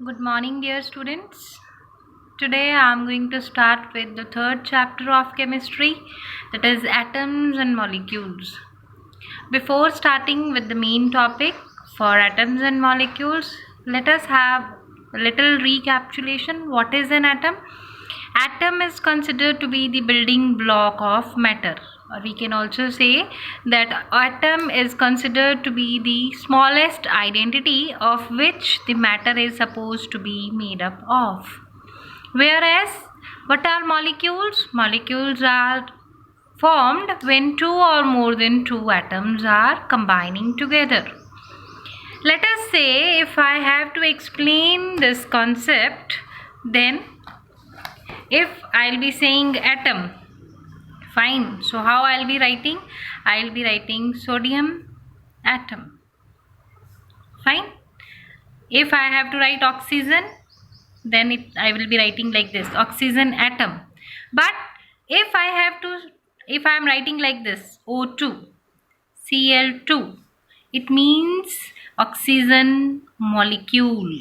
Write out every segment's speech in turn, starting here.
Good morning, dear students. Today I am going to start with the third chapter of chemistry, that is atoms and molecules. Before starting with the main topic for atoms and molecules, let us have a little recapitulation. What is an atom? Atom is considered to be the building block of matter, or we can also say that atom is considered to be the smallest identity of which the matter is supposed to be made up of. Whereas, what are molecules? Molecules are formed when two or more than two atoms are combining together. Let us say if I have to explain this concept, then if I'll be saying atom, fine. So how I'll be writing? I'll be writing sodium atom. Fine. If I have to write oxygen, then I will be writing like this, oxygen atom. But if I am writing like this, O2, Cl2, it means oxygen molecule,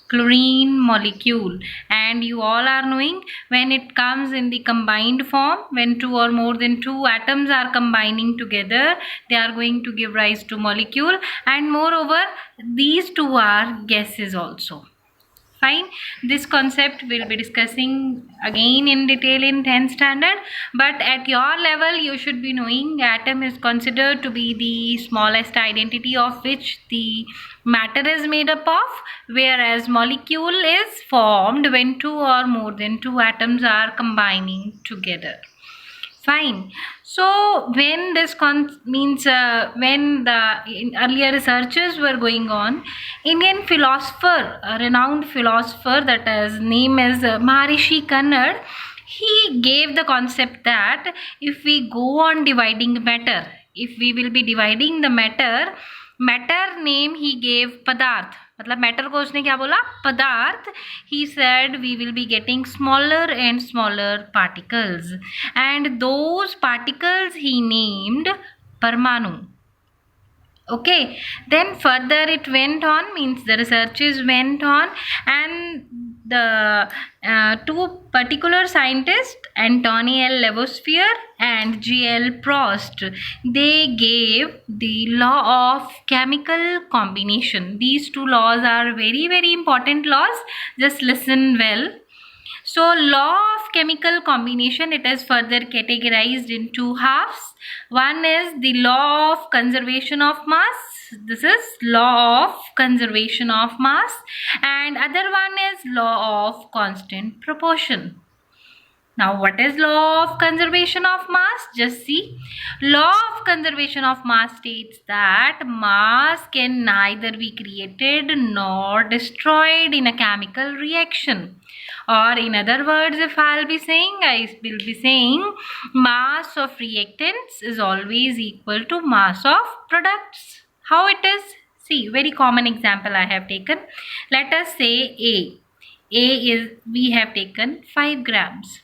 chlorine molecule. And you all are knowing, when it comes in the combined form, when two or more than two atoms are combining together, they are going to give rise to molecule, and moreover these two are gases also. Fine. This concept we'll be discussing again in detail in 10th standard, but at your level you should be knowing atom is considered to be the smallest identity of which the matter is made up of, whereas molecule is formed when two or more than two atoms are combining together. Fine. So when this when the earlier researches were going on, Indian philosopher, a renowned philosopher, that his name is Maharishi Kannad, he gave the concept that if we go on dividing matter, if we will be dividing the matter name he gave Padarth. मतलब matter को उसने क्या बोला? पदार्थ. He said we will be getting smaller and smaller particles, and those particles he named Parmanu. Okay, then further it went on, means the researches went on, and the two particular scientists, Antony L. Lavoisier and G.L. Proust, they gave the law of chemical combination. These two laws are very, very important laws. Just listen well. So law of chemical combination, it is further categorized in two halves. One is the law of conservation of mass. This is law of conservation of mass, and other one is law of constant proportion. Now what is law of conservation of mass? Just see. Law of conservation of mass states that mass can neither be created nor destroyed in a chemical reaction. Or in other words, if I will be saying mass of reactants is always equal to mass of products. How it is? See, very common example I have taken. Let us say A. We have taken 5 grams.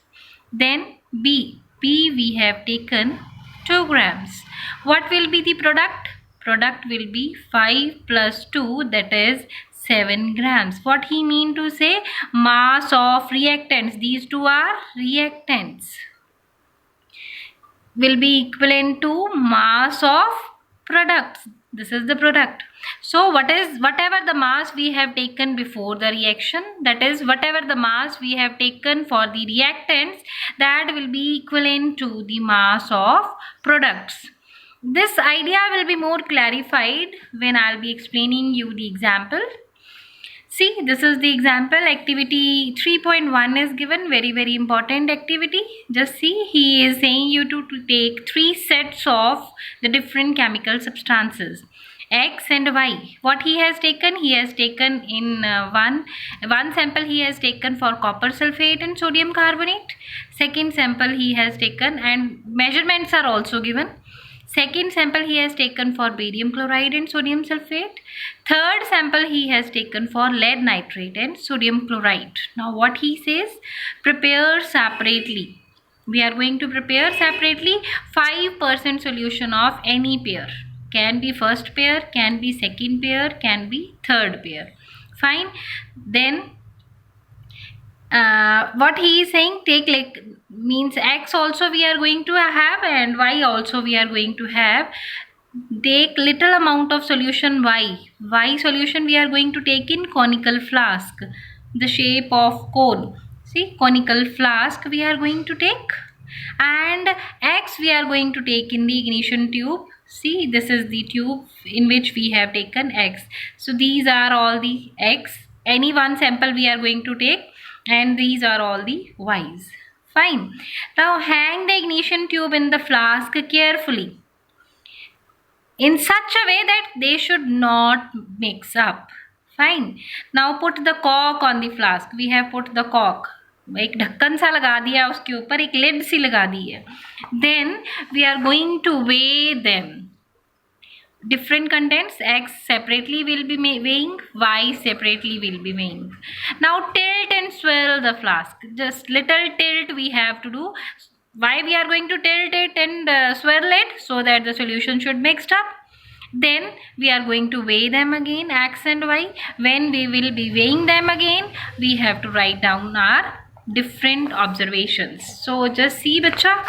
Then B we have taken 2 grams. What will be the product? Product will be 5 plus 2, that is 7 grams. What he mean to say? Mass of reactants, these two are reactants, will be equivalent to mass of products. This is the product. So whatever the mass we have taken before the reaction, that is whatever the mass we have taken for the reactants, that will be equivalent to the mass of products. This idea will be more clarified when I'll be explaining you the example. See, this is the example. Activity 3.1 is given. Very, very important activity. Just see, he is saying you to take 3 sets of the different chemical substances, X and Y. What he has taken? He has taken in one sample he has taken for copper sulfate and sodium carbonate. Second sample he has taken, and measurements are also given. Second sample he has taken for barium chloride and sodium sulfate. Third sample he has taken for lead nitrate and sodium chloride. Now what he says? Prepare separately. We are going to prepare separately 5% solution of any pair. Can be first pair, can be second pair, can be third pair. Fine. Then what he is saying, take like means x also we are going to have and y also we are going to have. Take little amount of solution y solution we are going to take in conical flask, the shape of cone. See, conical flask we are going to take, and x we are going to take in the ignition tube. See, this is the tube in which we have taken x. So these are all the x, any one sample we are going to take, and these are all the y's. Fine. Now hang the ignition tube in the flask carefully in such a way that they should not mix up. Fine. Now put the cork on the flask. We have put the cork. एक ढक्कन सा लगा दिया, उसके ऊपर एक lid सी लगा दी है. Then we are going to weigh them. Different contents, x separately will be weighing, y separately will be weighing. Now tilt and swirl the flask. Just little tilt we have to do. Why we are going to tilt it and swirl it? So that the solution should mixed up. Then we are going to weigh them again, x and y. When we will be weighing them again, we have to write down our different observations. So just see bacha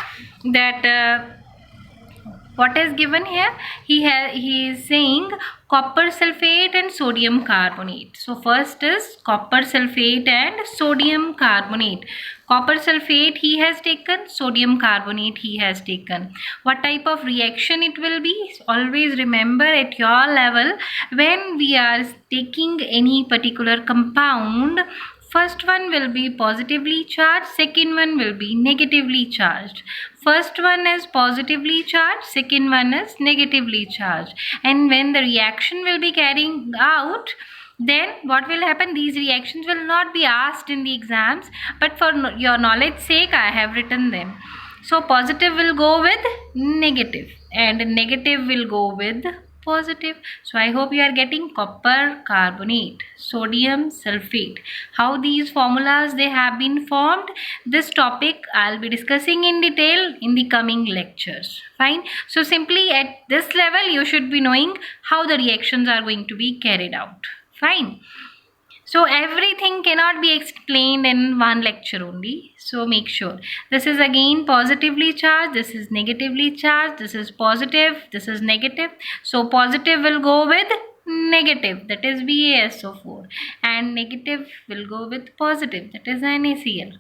that what is given here. He is saying copper sulfate and sodium carbonate. So first is copper sulfate and sodium carbonate. Copper sulfate he has taken, sodium carbonate he has taken. What type of reaction it will be? Always remember at your level, when we are taking any particular compound, first one will be positively charged, second one will be negatively charged. First one is positively charged, second one is negatively charged. And when the reaction will be carrying out, then what will happen? These reactions will not be asked in the exams, but for your knowledge sake, I have written them. So positive will go with negative and negative will go with positive. So I hope you are getting copper carbonate, sodium sulfate, how these formulas they have been formed. This topic I'll be discussing in detail in the coming lectures. Fine. So simply at this level you should be knowing how the reactions are going to be carried out. Fine. So everything cannot be explained in one lecture only. So make sure. This is again positively charged, this is negatively charged, this is positive, this is negative. So positive will go with negative, that is BaSO4, and negative will go with positive, that is NaCl.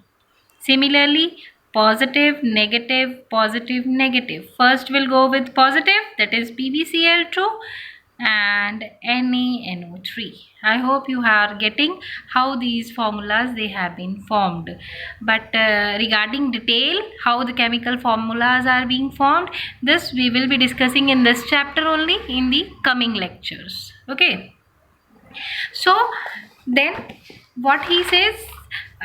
Similarly, positive, negative, positive, negative. First will go with positive, that is PbCl2 and NaNO3. I hope you are getting how these formulas they have been formed. But regarding detail how the chemical formulas are being formed, this we will be discussing in this chapter only in the coming lectures. Okay. So then what he says,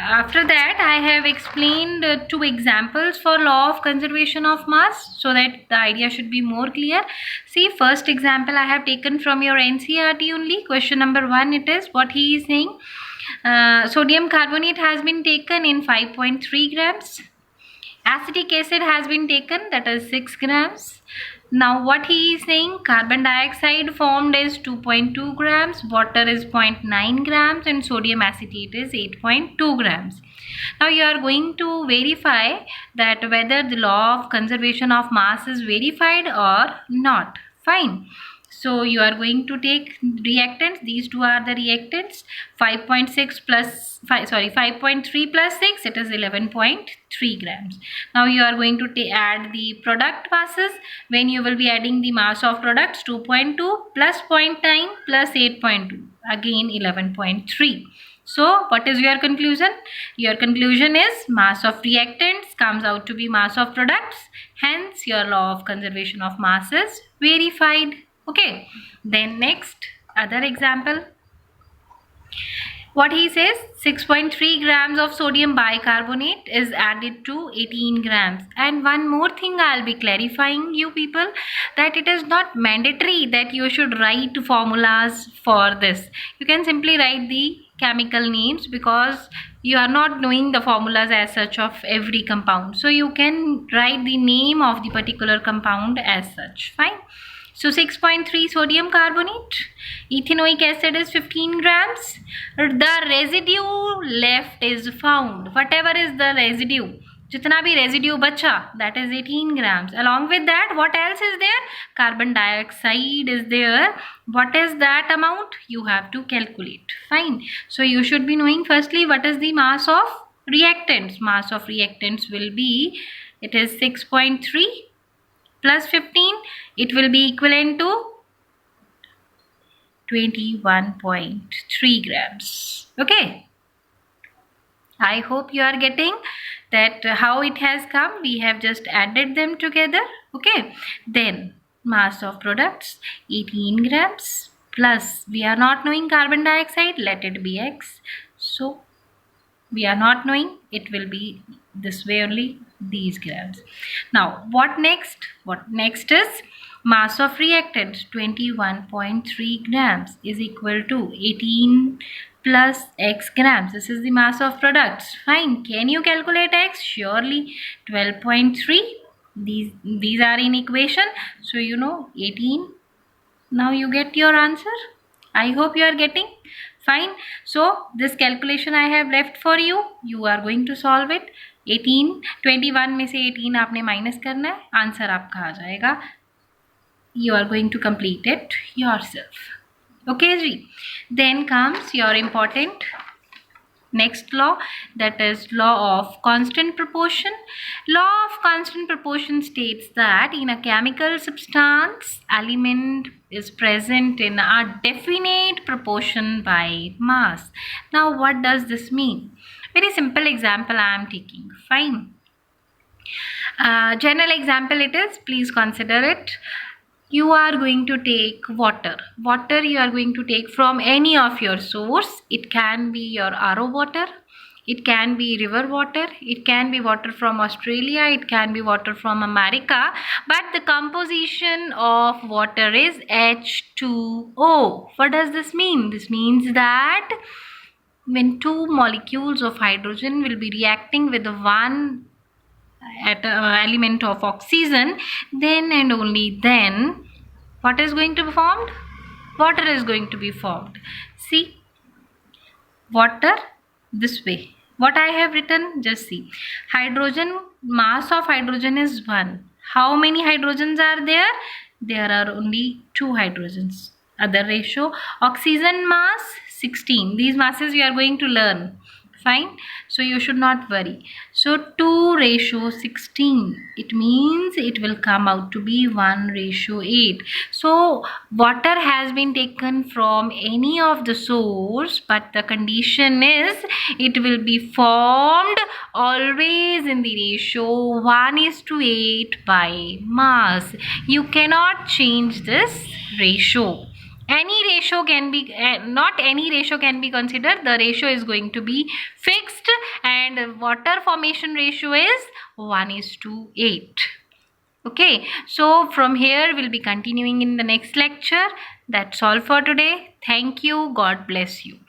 after that I have explained two examples for law of conservation of mass so that the idea should be more clear. See, first example I have taken from your NCERT only. Question number 1 it is, what he is saying, sodium carbonate has been taken in 5.3 grams. Acetic acid has been taken, that is 6 grams. Now what he is saying, carbon dioxide formed is 2.2 grams, water is 0.9 grams and sodium acetate is 8.2 grams. Now you are going to verify that whether the law of conservation of mass is verified or not. Fine. So you are going to take reactants. These two are the reactants. 5.3 plus 6, it is 11.3 grams. Now you are going to add the product masses. When you will be adding the mass of products, 2.2 plus 0.9 plus 8.2, again 11.3. So what is your conclusion? Your conclusion is mass of reactants comes out to be mass of products. Hence your law of conservation of mass is verified. Okay. Then next, other example. What he says, 6.3 grams of sodium bicarbonate is added to 18 grams. And one more thing I'll be clarifying you people, that it is not mandatory that you should write formulas for this. You can simply write the chemical names because you are not knowing the formulas as such of every compound. So you can write the name of the particular compound as such. Fine. So 6.3 sodium carbonate. Ethanoic acid is 15 grams. The residue left is found. Whatever is the residue, जितना भी residue बचा, that is 18 grams. Along with that, what else is there? Carbon dioxide is there. What is that amount? You have to calculate. Fine. So you should be knowing firstly what is the mass of reactants. Mass of reactants will be, it is 6.3 plus 15. It will be equivalent to 21.3 grams. Okay. I hope you are getting that how it has come. We have just added them together. Okay. Then mass of products 18 grams plus, we are not knowing carbon dioxide, let it be X. So we are not knowing, it will be this way only, these grams. Now what next? What next is mass of reactants 21.3 grams is equal to 18 plus X grams. This is the mass of products. Fine. Can you calculate X? Surely. 12.3. These are in equation. So you know 18. Now you get your answer. I hope you are getting. Fine. So this calculation I have left for you. You are going to solve it. 18, 21 में से 18 आपने minus करना है, answer आपका आ जाएगा. You are going to complete it yourself. Okay ji. Then comes your important next law, that is law of constant proportion. Law of constant proportion states that in a chemical substance, element is present in a definite proportion by mass. Now what does this mean? Very simple example I am taking. Fine. General example it is, please consider it. You are going to take water. Water you are going to take from any of your source. It can be your RO water. It can be river water. It can be water from Australia. It can be water from America. But the composition of water is H2O. What does this mean? This means that when two molecules of hydrogen will be reacting with one element of oxygen, then and only then what is going to be formed? Water is going to be formed. See, water this way. What I have written, just see. Hydrogen, mass of hydrogen is 1. How many hydrogens are there? There are only 2 hydrogens. Other ratio, oxygen mass 16. These masses you are going to learn. Fine. So you should not worry. So 2:16. It means it will come out to be 1:8. So water has been taken from any of the source, but the condition is it will be formed always in the ratio 1:8 by mass. You cannot change this ratio. Any ratio can be, not any ratio can be considered. The ratio is going to be fixed, and water formation ratio is 1:8. Okay, so from here we'll be continuing in the next lecture. That's all for today. Thank you. God bless you.